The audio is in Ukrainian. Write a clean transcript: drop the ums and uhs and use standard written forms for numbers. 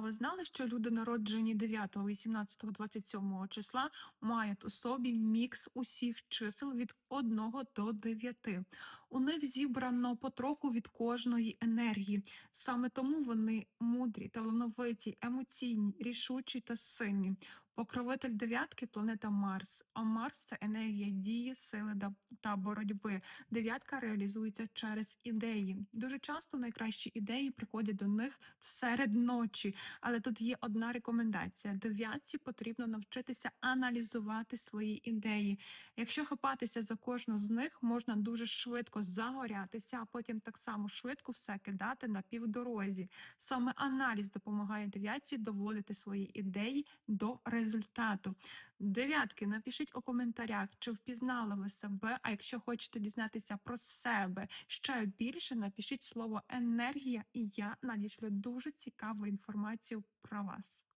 А ви знали, що люди, народжені 9, 18, 27 числа, мають у собі мікс усіх чисел від 1 до 9. У них зібрано потроху від кожної енергії. Саме тому вони мудрі, талановиті, емоційні, рішучі та сильні. Покровитель дев'ятки планета Марс. А Марс це енергія дії, сили та боротьби. Дев'ятка реалізується через ідеї. Дуже часто найкращі ідеї приходять до них серед ночі. Але тут є одна рекомендація: дев'ятці потрібно навчитися аналізувати свої ідеї. Якщо хапатися за кожну з них, можна дуже швидко загорятися, а потім так само швидко все кидати на півдорозі. Саме аналіз допомагає дев'ятці доводити свої ідеї до результату. Дев'ятки, напишіть у коментарях, чи впізнали ви себе. А якщо хочете дізнатися про себе ще більше, напишіть слово енергія, і я надішлю дуже цікаву інформацію про вас.